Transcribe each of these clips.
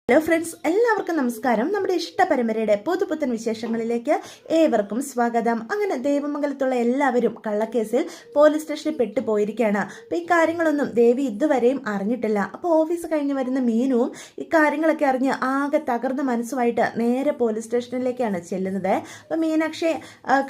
Hello friends, എല്ലാവർക്കും നമസ്കാരം. നമ്മുടെ ഇഷ്ട പരമ്പരയുടെ പുതുപുത്തൻ വിശേഷങ്ങളിലേക്ക് ഏവർക്കും സ്വാഗതം. അങ്ങനെ ദേവമംഗലത്തുള്ള എല്ലാവരും കള്ളക്കേസിൽ പോലീസ് സ്റ്റേഷനിൽ പെട്ടുപോയിരിക്കുകയാണ്. അപ്പോൾ ഈ കാര്യങ്ങളൊന്നും ദേവി ഇതുവരെയും അറിഞ്ഞിട്ടില്ല. അപ്പോൾ ഓഫീസ് കഴിഞ്ഞ് വരുന്ന മീനുവും ഈ കാര്യങ്ങളൊക്കെ അറിഞ്ഞ് ആകെ തകർന്ന മനസ്സുമായിട്ട് നേരെ പോലീസ് സ്റ്റേഷനിലേക്കാണ് ചെല്ലുന്നത്. അപ്പോൾ മീനാക്ഷിയെ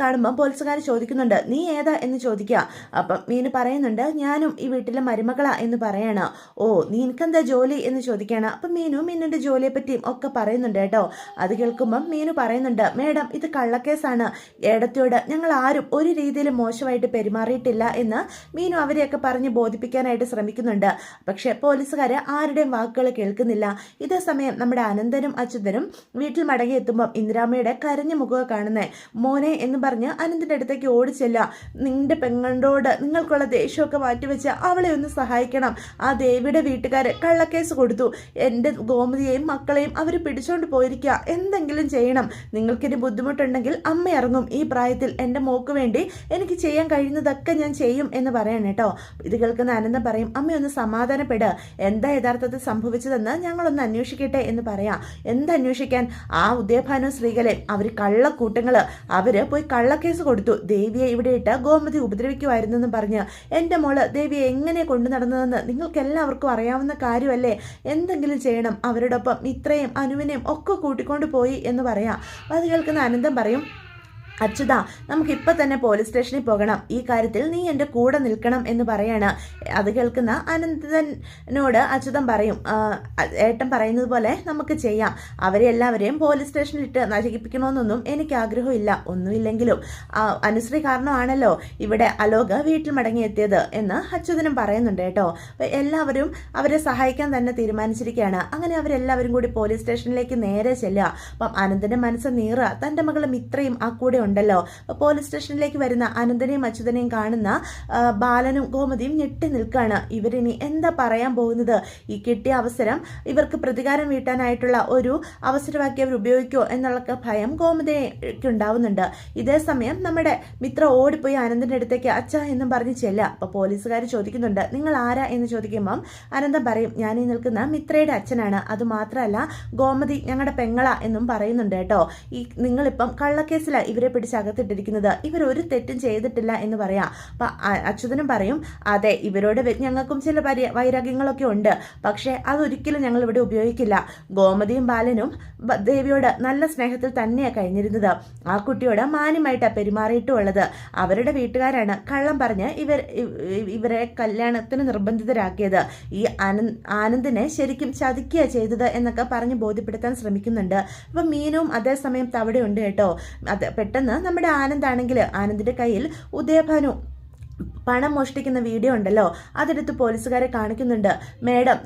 കാണുമ്പോൾ പോലീസുകാർ ചോദിക്കുന്നുണ്ട്, നീ ഏതാ എന്ന് ചോദിക്കുക. അപ്പം മീന് പറയുന്നുണ്ട്, ഞാനും ഈ വീട്ടിലെ മരുമകളാ എന്ന് പറയാണ്. ഓ, നീ എനിക്കെന്താ ജോലി എന്ന് ചോദിക്കുകയാണ്. അപ്പം മീനിൻ്റെ ജോലിയെ പറ്റിയും ഒക്കെ പറയുന്നുണ്ട് കേട്ടോ. അത് കേൾക്കുമ്പം മീനു പറയുന്നുണ്ട്, മേഡം ഇത് കള്ളക്കേസാണ്, ഏടത്തിയോട് ഞങ്ങൾ ആരും ഒരു രീതിയിലും മോശമായിട്ട് പെരുമാറിയിട്ടില്ല എന്ന് മീനു അവരെയൊക്കെ പറഞ്ഞ് ബോധിപ്പിക്കാനായിട്ട് ശ്രമിക്കുന്നുണ്ട്. പക്ഷെ പോലീസുകാർ ആരുടെയും വാക്കുകൾ കേൾക്കുന്നില്ല. ഇതേ സമയം നമ്മുടെ അനന്തനും അച്യുതനും വീട്ടിൽ മടങ്ങി എത്തുമ്പം ഇന്ദിരാമ്മയുടെ കരഞ്ഞ മുഖം കാണുന്നേ. മോനെ എന്ന് പറഞ്ഞ് അനന്തിൻ്റെ അടുത്തേക്ക് ഓടിച്ചെല്ല, നിന്റെ പെങ്ങളോട് നിങ്ങൾക്കുള്ള ദേഷ്യമൊക്കെ മാറ്റിവെച്ച് അവളെ ഒന്ന് സഹായിക്കണം. ആ ദേവിയുടെ വീട്ടുകാർ കള്ളക്കേസ് കൊടുത്തു, എൻ്റെ ഗോമതിയെയും മക്കളെയും അവർ പിടിച്ചോണ്ട് പോയിരിക്കുക, എന്തെങ്കിലും ചെയ്യണം. നിങ്ങൾക്കിനി ബുദ്ധിമുട്ടുണ്ടെങ്കിൽ അമ്മ ഇറങ്ങും. ഈ പ്രായത്തിൽ എൻ്റെ മോക്ക് വേണ്ടി എനിക്ക് ചെയ്യാൻ കഴിയുന്നതൊക്കെ ഞാൻ ചെയ്യും എന്ന് പറയണം കേട്ടോ. ഇത് കേൾക്കുന്ന അനന്തം പറയും, അമ്മയൊന്ന് സമാധാനപ്പെട്, എന്താ യഥാർത്ഥത്തിൽ സംഭവിച്ചതെന്ന് ഞങ്ങളൊന്ന് അന്വേഷിക്കട്ടെ എന്ന് പറയാം. എന്തന്വേഷിക്കാൻ? ആ ഉദയഭാനു ശ്രീകലൻ അവർ കള്ളക്കൂട്ടങ്ങൾ അവർ പോയി കള്ളക്കേസ് കൊടുത്തു, ദേവിയെ ഇവിടെ ഇട്ട് ഗോമതി ഉപദ്രവിക്കുമായിരുന്നെന്ന് പറഞ്ഞ്. എൻ്റെ മോള് ദേവിയെ എങ്ങനെ കൊണ്ടു നടന്നതെന്ന് നിങ്ങൾക്ക് എല്ലാവർക്കും അറിയാവുന്ന കാര്യമല്ലേ. എന്തെങ്കിലും ചെയ്യണം. അവരോടൊപ്പം ഇത്രയും അനുവിനെയും ഒക്കെ കൂട്ടിക്കൊണ്ട് പോയി എന്ന് പറയാം. അത് കേൾക്കുന്ന അനന്തം പറയും, അച്യുത, നമുക്കിപ്പോൾ തന്നെ പോലീസ് സ്റ്റേഷനിൽ പോകണം, ഈ കാര്യത്തിൽ നീ എൻ്റെ കൂടെ നിൽക്കണം എന്ന് പറയാണ്. അത് കേൾക്കുന്ന അനന്തനോട് അച്യുതൻ പറയും, ഏട്ടൻ പറയുന്നത് പോലെ നമുക്ക് ചെയ്യാം. അവരെ എല്ലാവരെയും പോലീസ് സ്റ്റേഷനിലിട്ട് നശിപ്പിക്കണമെന്നൊന്നും എനിക്ക് ആഗ്രഹമില്ല. ഒന്നുമില്ലെങ്കിലും അനുശ്രീ കാരണമാണല്ലോ ഇവിടെ അലോക് വീട്ടിൽ മടങ്ങിയെത്തിയത് എന്ന് അച്യുതനും പറയുന്നുണ്ട് കേട്ടോ. അപ്പോൾ എല്ലാവരും അവരെ സഹായിക്കാൻ തന്നെ തീരുമാനിച്ചിരിക്കുകയാണ്. അങ്ങനെ അവരെല്ലാവരും കൂടി പോലീസ് സ്റ്റേഷനിലേക്ക് നേരെ ചെല്ലുക. അപ്പം അനന്തൻ്റെ മനസ്സ് നീറുക, തൻ്റെ മകളും ഇത്രയും ആ കൂടെ ഉണ്ടല്ലോ. പോലീസ് സ്റ്റേഷനിലേക്ക് വരുന്ന അനന്തനെയും അച്യുതനെയും കാണുന്ന ബാലനും ഗോമതിയും ഞെട്ടി നിൽക്കുകയാണ്. ഇവരിനി എന്താ പറയാൻ പോകുന്നത്? ഈ കിട്ടിയ അവസരം ഇവർക്ക് പ്രതികാരം വീട്ടാനായിട്ടുള്ള ഒരു അവസരമാക്കി അവർ ഉപയോഗിക്കുമോ എന്നുള്ള ഭയം ഗോമതിക്ക് ഉണ്ടാവുന്നുണ്ട്. ഇതേ സമയം നമ്മുടെ മിത്ര ഓടിപ്പോയി അനന്തന്റെ അടുത്തേക്ക് അച്ഛ എന്നും പറഞ്ഞ് ചെല്ലുക. അപ്പോൾ പോലീസുകാർ ചോദിക്കുന്നുണ്ട്, നിങ്ങൾ ആരാ എന്ന് ചോദിക്കുമ്പം അനന്തം പറയും, ഞാൻ ഈ നിൽക്കുന്ന മിത്രയുടെ അച്ഛനാണ്, അതുമാത്രമല്ല ഗോമതി ഞങ്ങളുടെ പെങ്ങള എന്നും പറയുന്നുണ്ട് കേട്ടോ. ഈ നിങ്ങളിപ്പം കള്ളക്കേസിലാണ് ഇവരെ പിടിച്ചകത്തിട്ടിരിക്കുന്നത്, ഇവരൊരു തെറ്റും ചെയ്തിട്ടില്ല എന്ന് പറയാം. അപ്പം അച്യുതനും പറയും, അതെ, ഇവരോട് ഞങ്ങൾക്കും ചില വൈരാഗ്യങ്ങളൊക്കെ ഉണ്ട്, പക്ഷേ അതൊരിക്കലും ഞങ്ങൾ ഇവിടെ ഉപയോഗിക്കില്ല. ഗോമതിയും ബാലനും ദേവിയോട് നല്ല സ്നേഹത്തിൽ തന്നെയാണ് കഴിഞ്ഞിരുന്നത്. ആ കുട്ടിയോട് മാന്യമായിട്ടാണ് പെരുമാറിയിട്ടുള്ളത്. അവരുടെ വീട്ടുകാരാണ് കള്ളം പറഞ്ഞ് ഇവരെ കല്യാണത്തിന് നിർബന്ധിതരാക്കിയത്. ഈ ആനന്ദിനെ ശരിക്കും ചതിക്കുക ചെയ്തത് എന്നൊക്കെ പറഞ്ഞ് ബോധ്യപ്പെടുത്താൻ ശ്രമിക്കുന്നുണ്ട്. അപ്പം മീനും അതേസമയം തവിടെയുണ്ട് കേട്ടോ. അത് പെട്ടെന്ന് നമ്മുടെ ആനന്ദാണെങ്കിൽ ആനന്ദിന്റെ കയ്യിൽ ഉദയഭാനു പണം മോഷ്ടിക്കുന്ന വീഡിയോ ഉണ്ടല്ലോ, അതെടുത്ത് പോലീസുകാരെ കാണിക്കുന്നുണ്ട്. മേഡം,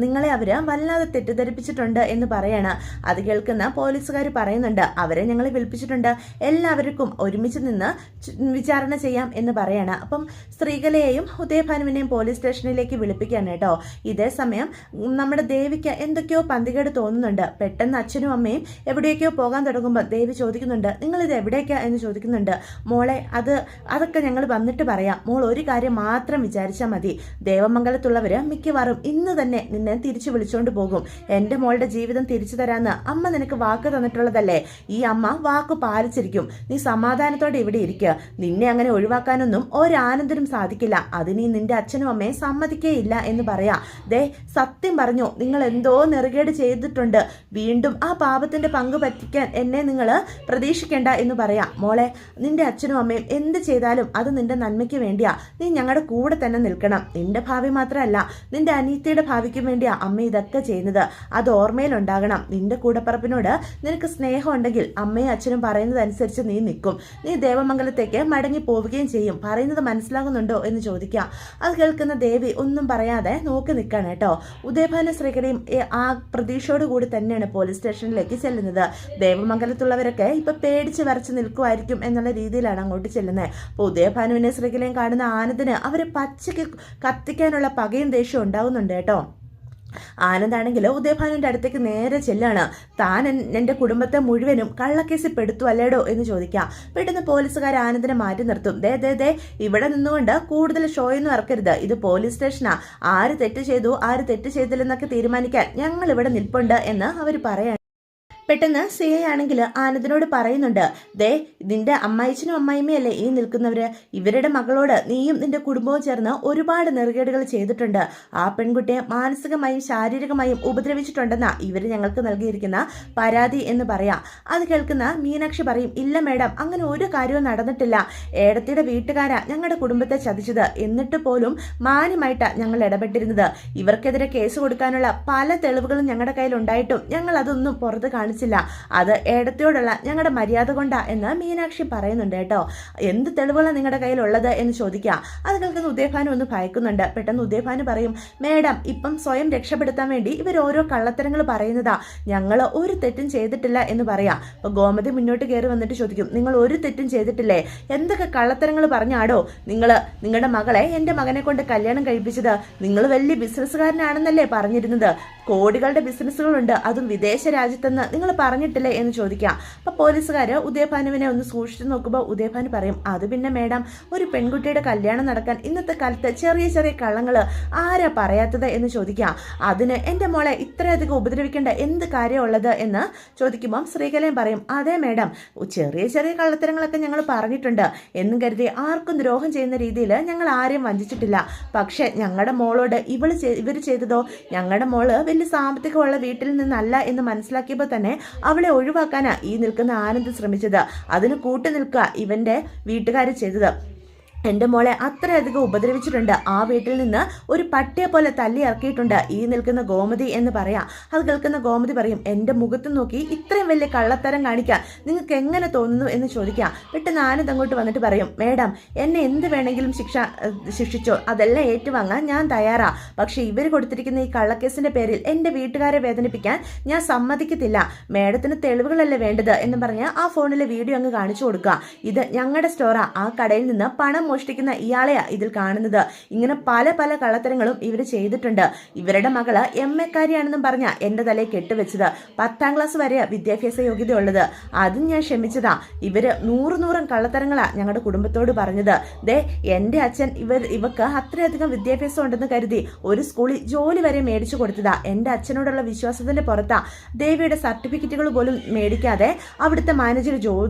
നിങ്ങളെ അവർ വല്ലാതെ തെറ്റിദ്ധരിപ്പിച്ചിട്ടുണ്ട് എന്ന് പറയാണ്. അത് കേൾക്കുന്ന പോലീസുകാർ പറയുന്നുണ്ട്, അവരെ ഞങ്ങൾ വിളിപ്പിച്ചിട്ടുണ്ട്, എല്ലാവർക്കും ഒരുമിച്ച് നിന്ന് വിചാരണ ചെയ്യാം എന്ന് പറയാണ്. അപ്പം സ്ത്രീകളെയും ഉദയഭാനുവിനെയും പോലീസ് സ്റ്റേഷനിലേക്ക് വിളിപ്പിക്കുകയാണ് കേട്ടോ. ഇതേ സമയം നമ്മുടെ ദേവിക്ക് എന്തൊക്കെയോ പന്തികേട് തോന്നുന്നുണ്ട്. പെട്ടെന്ന് അച്ഛനും അമ്മയും എവിടേക്കോ പോകാൻ തുടങ്ങുമ്പോൾ ദേവി ചോദിക്കുന്നുണ്ട്, നിങ്ങളിത് എവിടേക്കാ എന്ന് ചോദിക്കുന്നുണ്ട്. മോളെ, അതൊക്കെ ഞങ്ങൾ വന്നിട്ട് പറയാം. മോൾ ഒരു കാര്യം മാത്രം വിചാരിച്ചാൽ മതി, ദേവമംഗലത്തുള്ളവർ മിക്കവാറും ഇന്ന് തന്നെ നിന്നെ തിരിച്ചു വിളിച്ചോണ്ട് പോകും. എൻ്റെ മോളുടെ ജീവിതം തിരിച്ചു തരാന്ന് അമ്മ നിനക്ക് വാക്ക് തന്നിട്ടുള്ളതല്ലേ, ഈ അമ്മ വാക്ക് പാലിച്ചിരിക്കും. നീ സമാധാനത്തോടെ ഇവിടെ ഇരിക്കുക. നിന്നെ അങ്ങനെ ഒഴിവാക്കാനൊന്നും ഒരാനന്ദനും സാധിക്കില്ല. അതിന് നിന്റെ അച്ഛനും അമ്മയും സമ്മതിക്കേയില്ല എന്ന് പറയാ. ദേ, സത്യം പറഞ്ഞു, നിങ്ങൾ എന്തോ നെറുകേട് ചെയ്തിട്ടുണ്ട്. വീണ്ടും ആ പാപത്തിന്റെ പങ്ക് പറ്റിക്കാൻ എന്നെ നിങ്ങൾ പ്രതീക്ഷിക്കേണ്ട എന്ന് പറയാം. മോളെ, നിന്റെ അച്ഛനും അമ്മയും എന്ത് ചെയ്താലും അത് നിന്റെ നന്മയ്ക്ക് വേണ്ടിയാ. നീ ഞങ്ങളുടെ കൂടെ തന്നെ നിൽക്കണം. നിന്റെ ഭാവി മാത്രമല്ല, നിന്റെ അനിയത്തിയുടെ ഭാവിക്കും വേണ്ടിയാ അമ്മ ഇതൊക്കെ ചെയ്യുന്നത്. അത് ഓർമ്മയിലുണ്ടാകണം. നിന്റെ കൂടപ്പറപ്പിനോട് നിനക്ക് സ്നേഹം ഉണ്ടെങ്കിൽ അമ്മയും അച്ഛനും പറയുന്നതനുസരിച്ച് നീ നിൽക്കും. നീ ദേവമംഗലത്തേക്ക് മടങ്ങി പോവുകയും ചെയ്യും. പറയുന്നത് മനസ്സിലാകുന്നുണ്ടോ എന്ന് ചോദിക്കാം. അത് കേൾക്കുന്ന ദേവി ഒന്നും പറയാതെ നോക്കി നിൽക്കാണ് കേട്ടോ. ഉദയഭാനു ശ്രീകലയും ആ പ്രതീക്ഷയോട് കൂടി തന്നെയാണ് പോലീസ് സ്റ്റേഷനിലേക്ക് ചെല്ലുന്നത്. ദേവമംഗലത്തുള്ളവരൊക്കെ ഇപ്പൊ പേടിച്ച് വരച്ച് നിൽക്കുമായിരിക്കും എന്നുള്ള രീതിയിലാണ് അങ്ങോട്ട് ചെല്ലുന്നത്. അപ്പോൾ ഉദയഭാനുവിനെ ശ്രീകലയും കാണുന്ന ആനന്ദിന് അവരെ പച്ചയ്ക്ക് കത്തിക്കാനുള്ള പകയും ദേഷ്യവും ഉണ്ടാവുന്നുണ്ട് കേട്ടോ. ആനന്ദാണെങ്കിൽ ഉദയഭാനുവിന്റെ അടുത്തേക്ക് നേരെ ചെല്ലാണ്. താൻ എന്റെ കുടുംബത്തെ മുഴുവനും കള്ളക്കേസിൽ പെടുത്തു അല്ലേടോ എന്ന് ചോദിക്കാം. പെട്ടെന്ന് പോലീസുകാർ ആനന്ദിനെ മാറ്റി നിർത്തും. ദേ ഇവിടെ നിന്നുകൊണ്ട് കൂടുതൽ ഷോയൊന്നും ഇറക്കരുത്, ഇത് പോലീസ് സ്റ്റേഷനാ, ആര് തെറ്റ് ചെയ്തു ആര് തെറ്റ് ചെയ്തില്ലെന്നൊക്കെ തീരുമാനിക്കാൻ ഞങ്ങൾ ഇവിടെ നിൽപ്പുണ്ട് എന്ന് അവർ പറയാണ്. പെട്ടെന്ന് സി ഐ ആണെങ്കിൽ ആനന്ദിനോട് പറയുന്നുണ്ട്, ദേ നിന്റെ അമ്മായിച്ചനും അമ്മായിമ്മയല്ലേ ഈ നിൽക്കുന്നവര്, ഇവരുടെ മകളോട് നീയും നിന്റെ കുടുംബവും ചേർന്ന് ഒരുപാട് നെറുകേടുകൾ ചെയ്തിട്ടുണ്ട്. ആ പെൺകുട്ടിയെ മാനസികമായും ശാരീരികമായും ഉപദ്രവിച്ചിട്ടുണ്ടെന്നാ ഇവര് ഞങ്ങൾക്ക് നൽകിയിരിക്കുന്ന പരാതി എന്ന് പറയാം. അത് കേൾക്കുന്ന മീനാക്ഷി പറയും, ഇല്ല മേഡം, അങ്ങനെ ഒരു കാര്യവും നടന്നിട്ടില്ല. ഏടത്തിയുടെ വീട്ടുകാരാ ഞങ്ങളുടെ കുടുംബത്തെ ചതിച്ചത്, എന്നിട്ട് പോലും മാന്യമായിട്ടാ ഞങ്ങൾ ഇടപെട്ടിരുന്നത്. ഇവർക്കെതിരെ കേസ് കൊടുക്കാനുള്ള പല തെളിവുകളും ഞങ്ങളുടെ കയ്യിൽ ഉണ്ടായിട്ടും ഞങ്ങൾ അതൊന്നും പുറത്ത് കാണിച്ചു. അത് ഏടത്തിയോടുള്ള ഞങ്ങളുടെ മര്യാദ കൊണ്ടാ എന്ന് മീനാക്ഷി പറയുന്നുണ്ട് കേട്ടോ. എന്ത് തെളിവുകളാണ് നിങ്ങളുടെ കയ്യിലുള്ളത് എന്ന് ചോദിക്കുക. അത് കേൾക്കുന്ന ഉദയഭാനു ഒന്ന് ഭയക്കുന്നുണ്ട്. പെട്ടെന്ന് ഉദയഭാനു പറയും, മേഡം ഇപ്പം സ്വയം രക്ഷപ്പെടുത്താൻ വേണ്ടി ഇവർ ഓരോ കള്ളത്തരങ്ങൾ പറയുന്നതാ, ഞങ്ങൾ ഒരു തെറ്റും ചെയ്തിട്ടില്ല എന്ന് പറയാം. അപ്പൊ ഗോമതി മുന്നോട്ട് കയറി വന്നിട്ട് ചോദിക്കും, നിങ്ങൾ ഒരു തെറ്റും ചെയ്തിട്ടില്ലേ, എന്തൊക്കെ കള്ളത്തരങ്ങൾ പറഞ്ഞാടോ നിങ്ങളുടെ മകളെ എൻ്റെ മകനെ കൊണ്ട് കല്യാണം കഴിപ്പിച്ചത്, നിങ്ങൾ വലിയ ബിസിനസ്സുകാരനാണെന്നല്ലേ പറഞ്ഞിരുന്നത്, കോടികളുടെ ബിസിനസ്സുകളുണ്ട്, അതും വിദേശ രാജ്യത്തെന്ന് നിങ്ങൾ പറഞ്ഞിട്ടില്ലേ എന്ന് ചോദിക്കാം. അപ്പൊ പോലീസുകാര് ഉദയഭാനുവിനെ ഒന്ന് സൂക്ഷിച്ചു നോക്കുമ്പോൾ ഉദയഭാനു പറയും, അത് പിന്നെ മേഡം, ഒരു പെൺകുട്ടിയുടെ കല്യാണം നടക്കാൻ ഇന്നത്തെ കാലത്ത് ചെറിയ ചെറിയ കള്ളങ്ങൾ ആരാ പറയാത്തത് എന്ന് ചോദിക്കാം. അതിന് എൻ്റെ മോളെ ഇത്രയധികം ഉപദ്രവിക്കേണ്ട എന്ത് കാര്യമുള്ളത് എന്ന് ചോദിക്കുമ്പോൾ ശ്രീകലയും പറയും, അതെ മേഡം, ചെറിയ ചെറിയ കള്ളത്തരങ്ങളൊക്കെ ഞങ്ങൾ പറഞ്ഞിട്ടുണ്ട് എന്നും കരുതി ആർക്കും ദ്രോഹം ചെയ്യുന്ന രീതിയിൽ ഞങ്ങൾ ആരെയും വഞ്ചിച്ചിട്ടില്ല. പക്ഷെ ഞങ്ങളുടെ മോളോട് ഇവർ ചെയ്തതോ, ഞങ്ങളുടെ മോള് വലിയ സാമ്പത്തികമുള്ള വീട്ടിൽ നിന്നല്ല എന്ന് മനസ്സിലാക്കിയപ്പോൾ തന്നെ അവളെ ഒഴിവാക്കാനാ ഈ നിൽക്കുന്ന ആനന്ദ് ശ്രമിച്ചത്. അതിന് കൂട്ടു നിൽക്കുക ഇവന്റെ വീട്ടുകാർ ചെയ്തത്. എൻ്റെ മോളെ അത്രയധികം ഉപദ്രവിച്ചിട്ടുണ്ട്, ആ വീട്ടിൽ നിന്ന് ഒരു പട്ടിയെ പോലെ തല്ലി ഇറക്കിയിട്ടുണ്ട് ഈ നിൽക്കുന്ന ഗോമതി എന്ന് പറയാം. അത് കേൾക്കുന്ന ഗോമതി പറയും, എൻ്റെ മുഖത്ത് നോക്കി ഇത്രയും വലിയ കള്ളത്തരം കാണിക്കാൻ നിങ്ങൾക്ക് എങ്ങനെ തോന്നുന്നു എന്ന് ചോദിക്കാം. പെട്ടെന്ന് ആനന്ദ് അങ്ങോട്ട് വന്നിട്ട് പറയും, മേഡം എന്നെ എന്ത് വേണമെങ്കിലും ശിക്ഷിച്ചോ, അതെല്ലാം ഏറ്റുവാങ്ങാൻ ഞാൻ തയ്യാറാ. പക്ഷെ ഇവർ കൊടുത്തിരിക്കുന്ന ഈ കള്ളക്കേസിന്റെ പേരിൽ എൻ്റെ വീട്ടുകാരെ വേദനിപ്പിക്കാൻ ഞാൻ സമ്മതിക്കത്തില്ല. മേഡത്തിന് തെളിവുകളല്ലേ വേണ്ടത് എന്ന് പറഞ്ഞ് ആ ഫോണിലെ വീഡിയോ അങ്ങ് കാണിച്ചു കൊടുക്കുക. ഇത് ഞങ്ങളുടെ സ്റ്റോറാ, ആ കടയിൽ നിന്ന് പണം മോഷ്ടിക്കുന്ന ഇയാളെയാ ഇതിൽ കാണുന്നത്. ഇങ്ങനെ പല പല കള്ളത്തരങ്ങളും ഇവർ ചെയ്തിട്ടുണ്ട്. ഇവരുടെ മകള് MA കാരിയാണെന്നും പറഞ്ഞ എൻ്റെ തലയിൽ കെട്ടുവെച്ചത്. 10ാം ക്ലാസ് വരെ വിദ്യാഭ്യാസ യോഗ്യത ഉള്ളത്, അതും ഞാൻ ക്ഷമിച്ചതാ. ഇവര് നൂറും കള്ളത്തരങ്ങളാ ഞങ്ങളുടെ കുടുംബത്തോട് പറഞ്ഞത്. ദേ എൻ്റെ അച്ഛൻ ഇവക്ക് അത്രയധികം വിദ്യാഭ്യാസം ഉണ്ടെന്ന് കരുതി ഒരു സ്കൂളിൽ ജോലി വരെ മേടിച്ചു കൊടുത്തതാ. എൻ്റെ അച്ഛനോടുള്ള വിശ്വാസത്തിന്റെ പുറത്താ ദേവിയുടെ സർട്ടിഫിക്കറ്റുകൾ പോലും മേടിക്കാതെ അവിടുത്തെ മാനേജർ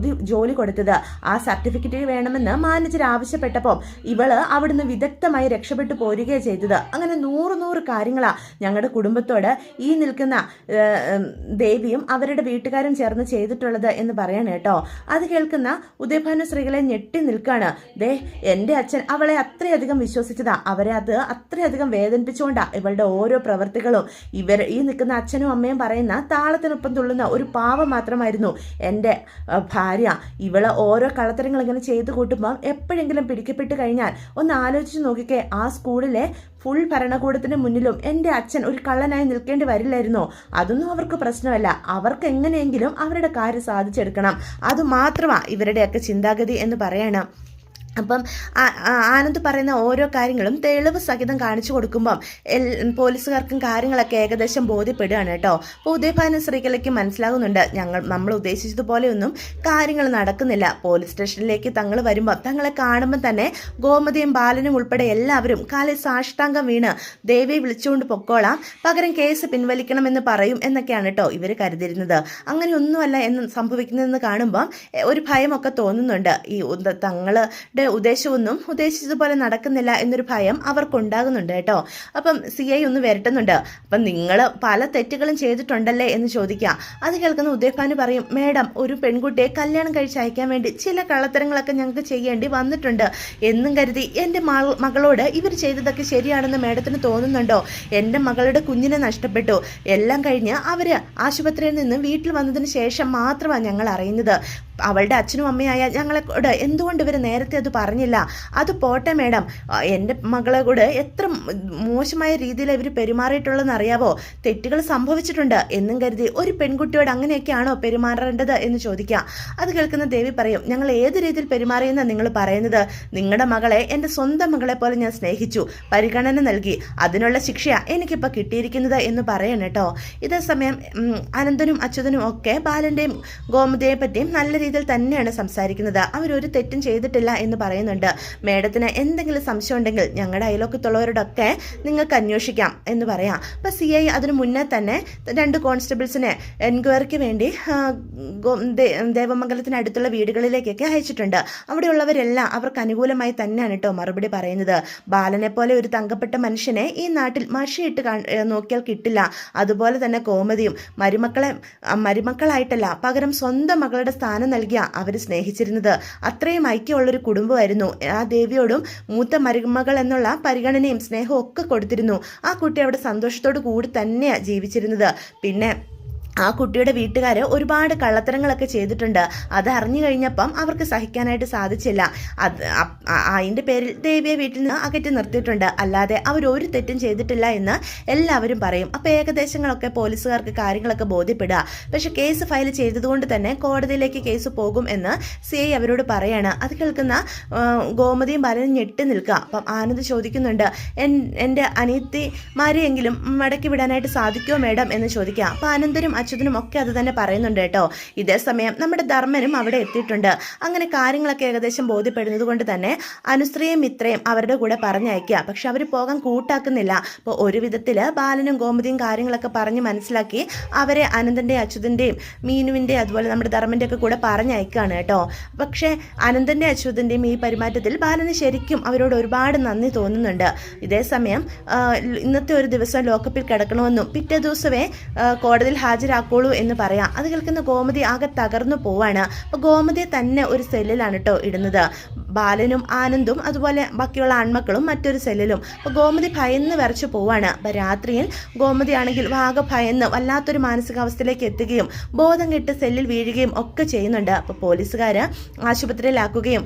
ജോലി കൊടുത്തത്. ആ സർട്ടിഫിക്കറ്റ് വേണമെന്ന് മാനേജർ ആവശ്യപ്പെട്ടപ്പോൾ ഇവള് അവിടുന്ന് വിദഗ്ധമായി രക്ഷപ്പെട്ടു പോരുകയാണ് ചെയ്തത്. അങ്ങനെ നൂറ് കാര്യങ്ങളാ ഞങ്ങളുടെ കുടുംബത്തോട് ഈ നിൽക്കുന്ന ദേവിയും അവരുടെ വീട്ടുകാരും ചേർന്ന് ചെയ്തിട്ടുള്ളത് എന്ന് പറയാണ് കേട്ടോ. അത് കേൾക്കുന്ന ഉദയഭാനു ശ്രീകളെ ഞെട്ടി നിൽക്കാണ്. ദേ എൻ്റെ അച്ഛൻ അവളെ അത്രയധികം വിശ്വസിച്ചതാ, അവരെ അത് അത്രയധികം വേദനിപ്പിച്ചുകൊണ്ടാ ഇവളുടെ ഓരോ പ്രവൃത്തികളും. ഈ നിൽക്കുന്ന അച്ഛനും അമ്മയും പറയുന്ന താളത്തിനൊപ്പം തുള്ളുന്ന ഒരു പാവം മാത്രമായിരുന്നു എൻ്റെ ഭാര്യ. ഇവള് ഓരോ കള്ളത്തരങ്ങൾ ഇങ്ങനെ ചെയ്തു കൂട്ടുമ്പോൾ എപ്പോഴെങ്കിലും പിടിക്കപ്പെട്ട് കഴിഞ്ഞാൽ ഒന്ന് ആലോചിച്ച് നോക്കിക്കേ, ആ സ്കൂളിലെ ഫുൾ ഭരണകൂടത്തിന് മുന്നിലും എൻ്റെ അച്ഛൻ ഒരു കള്ളനായി നിൽക്കേണ്ടി വരില്ലായിരുന്നോ? അതൊന്നും അവർക്ക് പ്രശ്നമല്ല, അവർക്ക് എങ്ങനെയെങ്കിലും അവരുടെ കാര്യം സാധിച്ചെടുക്കണം, അതുമാത്രമാണ് ഇവരുടെയൊക്കെ ചിന്താഗതി എന്ന് പറയണം. അപ്പം ആനന്ദ് പറയുന്ന ഓരോ കാര്യങ്ങളും തെളിവ് സഹിതം കാണിച്ചു കൊടുക്കുമ്പം പോലീസുകാർക്കും കാര്യങ്ങളൊക്കെ ഏകദേശം ബോധ്യപ്പെടുകയാണ് കേട്ടോ. അപ്പോൾ ഉദയഭാനു ശ്രീകലയ്ക്ക് മനസ്സിലാകുന്നുണ്ട്, നമ്മൾ ഉദ്ദേശിച്ചതുപോലെയൊന്നും കാര്യങ്ങൾ നടക്കുന്നില്ല. പോലീസ് സ്റ്റേഷനിലേക്ക് തങ്ങൾ വരുമ്പോൾ തങ്ങളെ കാണുമ്പോൾ തന്നെ ഗോമതിയും ബാലനും ഉൾപ്പെടെ എല്ലാവരും കാലിൽ സാഷ്ടാംഗം വീണ് ദേവിയെ വിളിച്ചുകൊണ്ട് പൊക്കോളാം, പകരം കേസ് പിൻവലിക്കണമെന്ന് പറയും എന്നൊക്കെയാണ് കേട്ടോ ഇവർ കരുതിയിരുന്നത്. അങ്ങനെയൊന്നുമല്ല എന്ന് സംഭവിക്കുന്നതെന്ന് കാണുമ്പോൾ ഒരു ഭയമൊക്കെ തോന്നുന്നുണ്ട്. ഈ തങ്ങളുടെ ഉദ്ദേശമൊന്നും ഉദ്ദേശിച്ചതുപോലെ നടക്കുന്നില്ല എന്നൊരു ഭയം അവർക്കുണ്ടാകുന്നുണ്ട് കേട്ടോ. അപ്പം CI ഒന്ന് വരട്ടുന്നുണ്ട്. അപ്പം നിങ്ങൾ പല തെറ്റുകളും ചെയ്തിട്ടുണ്ടല്ലേ എന്ന് ചോദിക്കാം. അത് കേൾക്കുന്ന ഉദയഭാനു പറയും, മേഡം ഒരു പെൺകുട്ടിയെ കല്യാണം കഴിച്ച് അയക്കാൻ വേണ്ടി ചില കള്ളത്തരങ്ങളൊക്കെ ഞങ്ങൾക്ക് ചെയ്യേണ്ടി വന്നിട്ടുണ്ട് എന്നും കരുതി എൻ്റെ മകളോട് ഇവർ ചെയ്തതൊക്കെ ശരിയാണെന്ന് മേഡത്തിന് തോന്നുന്നുണ്ടോ? എൻ്റെ മകളുടെ കുഞ്ഞിനെ നഷ്ടപ്പെട്ടു, എല്ലാം കഴിഞ്ഞ് അവർ ആശുപത്രിയിൽ നിന്ന് വീട്ടിൽ വന്നതിന് ശേഷം മാത്രമാണ് ഞങ്ങൾ അറിയുന്നത്. അവളുടെ അച്ഛനും അമ്മയായ ഞങ്ങളെക്കൂടെ എന്തുകൊണ്ട് ഇവർ നേരത്തെ അത് പറഞ്ഞില്ല? അത് പോട്ടെ മേഡം, എൻ്റെ മകളെ കൂടെ എത്ര മോശമായ രീതിയിൽ ഇവർ പെരുമാറിയിട്ടുള്ളതെന്ന് അറിയാവോ? തെറ്റുകൾ സംഭവിച്ചിട്ടുണ്ട് എന്നും കരുതി ഒരു പെൺകുട്ടിയോട് അങ്ങനെയൊക്കെയാണോ പെരുമാറേണ്ടത് എന്ന് ചോദിക്കുക. അത് കേൾക്കുന്ന ദേവി പറയും, ഞങ്ങൾ ഏത് രീതിയിൽ പെരുമാറിയെന്നാണ് നിങ്ങൾ പറയുന്നത്? നിങ്ങളുടെ മകളെ എൻ്റെ സ്വന്തം മകളെ പോലെ ഞാൻ സ്നേഹിച്ചു, പരിഗണന നൽകി, അതിനുള്ള ശിക്ഷയാണ് എനിക്കിപ്പോൾ കിട്ടിയിരിക്കുന്നത് എന്ന് പറയണം കേട്ടോ. ഇതേ സമയം അനന്തനും അച്യുതനും ഒക്കെ ബാലൻ്റെയും ഗോമതിയെ പറ്റിയും നല്ല രീതിയിൽ തന്നെയാണ് സംസാരിക്കുന്നത്. അവരൊരു തെറ്റും ചെയ്തിട്ടില്ല എന്ന് പറയുന്നുണ്ട്. മേഡത്തിന് എന്തെങ്കിലും സംശയം ഉണ്ടെങ്കിൽ ഞങ്ങളുടെ അയലോക്കത്തുള്ളവരോടൊക്കെ നിങ്ങൾക്ക് അന്വേഷിക്കാം എന്ന് പറയാം. അപ്പം CI അതിനു മുന്നേ തന്നെ 2 കോൺസ്റ്റബിൾസിനെ എൻക്വയറിക്ക് വേണ്ടി ദേവമംഗലത്തിനടുത്തുള്ള വീടുകളിലേക്കൊക്കെ അയച്ചിട്ടുണ്ട്. അവിടെയുള്ളവരെല്ലാം അവർക്ക് അനുകൂലമായി തന്നെയാണ് കേട്ടോ മറുപടി പറയുന്നത്. ബാലനെ പോലെ ഒരു തങ്കപ്പെട്ട മനുഷ്യനെ ഈ നാട്ടിൽ മഷിയിട്ട് നോക്കിയാൽ കിട്ടില്ല. അതുപോലെ തന്നെ കോമതിയും മരുമക്കളായിട്ടല്ല, പകരം സ്വന്തം മകളുടെ സ്ഥാനം നൽകിയ അവർ സ്നേഹിച്ചിരുന്നത്. അത്രയും ഐക്യമുള്ളൊരു കുടുംബമായിരുന്നു. ആ ദേവിയോടും മൂത്ത മരുമകൾ എന്നുള്ള പരിഗണനയും സ്നേഹവും ഒക്കെ കൊടുത്തിരുന്നു. ആ കുട്ടി അവിടെ സന്തോഷത്തോടു കൂടി തന്നെയാണ് ജീവിച്ചിരുന്നത്. പിന്നെ ആ കുട്ടിയുടെ വീട്ടുകാർ ഒരുപാട് കള്ളത്തരങ്ങളൊക്കെ ചെയ്തിട്ടുണ്ട്. അത് അറിഞ്ഞു കഴിഞ്ഞപ്പം അവർക്ക് സഹിക്കാനായിട്ട് സാധിച്ചില്ല. അതിൻ്റെ പേരിൽ ദേവിയെ വീട്ടിൽ നിന്ന് അകറ്റി നിർത്തിയിട്ടുണ്ട്. അല്ലാതെ അവരൊരു തെറ്റും ചെയ്തിട്ടില്ല എന്ന് എല്ലാവരും പറയും. അപ്പോൾ ഏകദേശങ്ങളൊക്കെ പോലീസുകാർക്ക് കാര്യങ്ങളൊക്കെ ബോധ്യപ്പെടുക. പക്ഷെ കേസ് ഫയൽ ചെയ്തതുകൊണ്ട് തന്നെ കോടതിയിലേക്ക് കേസ് പോകും എന്ന് CI അവരോട് പറയാണ്. അത് കേൾക്കുന്ന ഗോമതിയും ബാലനും ഞെട്ടി നിൽക്കുക. അപ്പം ആനന്ദ് ചോദിക്കുന്നുണ്ട്, എൻ്റെ അനിയത്തിമാരെയെങ്കിലും മടക്കി വിടാനായിട്ട് സാധിക്കുമോ മേഡം എന്ന് ചോദിക്കുക. അപ്പോൾ ആനന്ദനും അച്യുതനും ഒക്കെ അത് തന്നെ പറയുന്നുണ്ട് കേട്ടോ. ഇതേ സമയം നമ്മുടെ ധർമ്മനും അവിടെ എത്തിയിട്ടുണ്ട്. അങ്ങനെ കാര്യങ്ങളൊക്കെ ഏകദേശം ബോധ്യപ്പെടുന്നത് കൊണ്ട് തന്നെ അനുശ്രീയും മിത്രയും അവരുടെ കൂടെ പറഞ്ഞയക്കുക. പക്ഷെ അവർ പോകാൻ കൂട്ടാക്കുന്നില്ല. അപ്പോൾ ഒരു വിധത്തിൽ ബാലനും ഗോമതിയും കാര്യങ്ങളൊക്കെ പറഞ്ഞ് മനസ്സിലാക്കി അവരെ അനന്തൻ്റെയും അച്യുതൻ്റെയും മീനുവിൻ്റെ അതുപോലെ നമ്മുടെ ധർമ്മൻ്റെ ഒക്കെ കൂടെ പറഞ്ഞയക്കുകയാണ് കേട്ടോ. പക്ഷേ അനന്തൻ്റെ അച്യുതൻ്റെയും ഈ പെരുമാറ്റത്തിൽ ബാലന് ശരിക്കും അവരോട് ഒരുപാട് നന്ദി തോന്നുന്നുണ്ട്. ഇതേ സമയം ഇന്നത്തെ ഒരു ദിവസം ലോക്കപ്പിൽ കിടക്കണമെന്നും പിറ്റേ ദിവസമേ കോടതിയിൽ ഹാജരാക്കോളൂ എന്ന് പറയാം. അത് കേൾക്കുന്ന ഗോമതി ആകെ തകർന്നു പോവാണ്. അപ്പോൾ ഗോമതിയെ തന്നെ ഒരു സെല്ലിലാണ് കേട്ടോ ഇടുന്നത്. ബാലനും ആനന്ദും അതുപോലെ ബാക്കിയുള്ള ആൺമക്കളും മറ്റൊരു സെല്ലിലും. അപ്പോൾ ഗോമതി ഭയന്ന് വിറച്ചു പോവാണ്. അപ്പോൾ രാത്രിയിൽ ഗോമതി ആണെങ്കിൽ ആകെ ഭയന്ന് വല്ലാത്തൊരു മാനസികാവസ്ഥയിലേക്ക് എത്തുകയും ബോധം കെട്ട് സെല്ലിൽ വീഴുകയും ഒക്കെ ചെയ്യുന്നുണ്ട്. അപ്പോൾ പോലീസുകാർ ആശുപത്രിയിലാക്കുകയും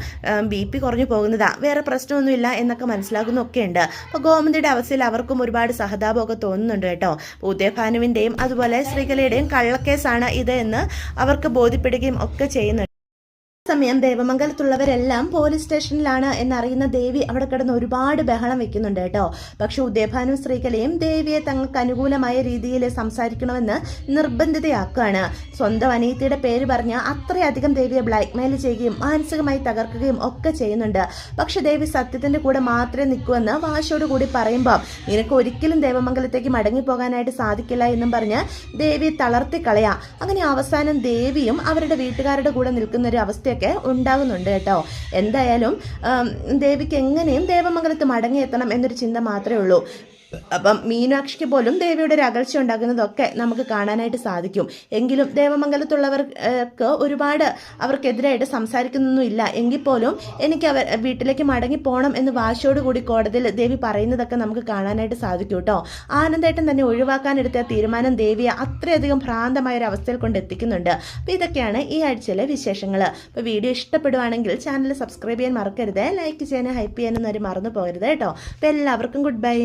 BP കുറഞ്ഞു പോകുന്നതാ, വേറെ പ്രശ്നമൊന്നുമില്ല എന്നൊക്കെ മനസ്സിലാക്കുന്നൊക്കെ ഉണ്ട്. അപ്പോൾ ഗോമതിയുടെ അവസ്ഥയിൽ അവർക്കും ഒരുപാട് സഹതാപമൊക്കെ തോന്നുന്നുണ്ട് കേട്ടോ. ഉദയഭാനുവിൻ്റെയും അതുപോലെ ശ്രീകലയുടെയും കള്ളക്കേസാണ് ഇത് എന്ന് അവർക്ക് ബോധ്യപ്പെടുകയും ഒക്കെ ചെയ്യുന്നുണ്ട്. സമയം ദേവമംഗലത്തുള്ളവരെല്ലാം പോലീസ് സ്റ്റേഷനിലാണ് എന്നറിയുന്ന ദേവി അവിടെ കിടന്ന് ഒരുപാട് ബഹളം വെക്കുന്നുണ്ട് കേട്ടോ. പക്ഷെ ഉദയഭാനും ശ്രീകലയും ദേവിയെ തങ്ങൾക്ക് അനുകൂലമായ രീതിയിൽ സംസാരിക്കണമെന്ന് നിർബന്ധിതയാക്കുകയാണ്. സ്വന്തം അനിയത്തിയുടെ പേര് പറഞ്ഞ് അത്രയധികം ദേവിയെ ബ്ലാക്ക്മെയിൽ ചെയ്യുകയും മാനസികമായി തകർക്കുകയും ഒക്കെ ചെയ്യുന്നുണ്ട്. പക്ഷെ ദേവി സത്യത്തിന്റെ കൂടെ മാത്രമേ നിൽക്കുമെന്ന് വാശോടുകൂടി പറയുമ്പോൾ നിനക്ക് ഒരിക്കലും ദേവമംഗലത്തേക്ക് മടങ്ങിപ്പോകാനായിട്ട് സാധിക്കില്ല എന്നും പറഞ്ഞ് ദേവിയെ തളർത്തി കളയാം. അങ്ങനെ അവസാനം ദേവിയും അവരുടെ വീട്ടുകാരുടെ കൂടെ നിൽക്കുന്ന ഒരു അവസ്ഥയൊക്കെ ഉണ്ടാകുന്നുണ്ട് കേട്ടോ. എന്തായാലും ദേവിക്ക് എങ്ങനെയും ദേവമംഗലത്ത് മടങ്ങിയെത്തണം എന്നൊരു ചിന്ത മാത്രമേ ഉള്ളൂ. അപ്പം മീനാക്ഷിക്ക് പോലും ദേവിയുടെ ഒരു അകൽച്ച ഉണ്ടാകുന്നതൊക്കെ നമുക്ക് കാണാനായിട്ട് സാധിക്കും. എങ്കിലും ദേവമംഗലത്തുള്ളവർക്ക് ഒരുപാട് അവർക്കെതിരായിട്ട് സംസാരിക്കുന്നൊന്നും ഇല്ല. എങ്കിൽ പോലും എനിക്ക് വീട്ടിലേക്ക് മടങ്ങി പോകണം എന്ന് വാശിയോടുകൂടി കോടതിയിൽ ദേവി പറയുന്നതൊക്കെ നമുക്ക് കാണാനായിട്ട് സാധിക്കും കേട്ടോ. ആനന്ദേട്ടൻ തന്നെ ഒഴിവാക്കാനെടുത്ത തീരുമാനം ദേവിയെ അത്രയധികം ഭ്രാന്തമായ ഒരു അവസ്ഥയിൽ കൊണ്ട് എത്തിക്കുന്നുണ്ട്. അപ്പോൾ ഇതൊക്കെയാണ് ഈ ആഴ്ചയിലെ വിശേഷങ്ങൾ. അപ്പോൾ വീഡിയോ ഇഷ്ടപ്പെടുവാണെങ്കിൽ ചാനൽ സബ്സ്ക്രൈബ് ചെയ്യാൻ മറക്കരുത്, ലൈക്ക് ചെയ്യാനും ഹൈപ്പ് ചെയ്യാനൊന്നും മറന്നു പോകരുത് കേട്ടോ. അപ്പോൾ എല്ലാവർക്കും ഗുഡ് ബൈ.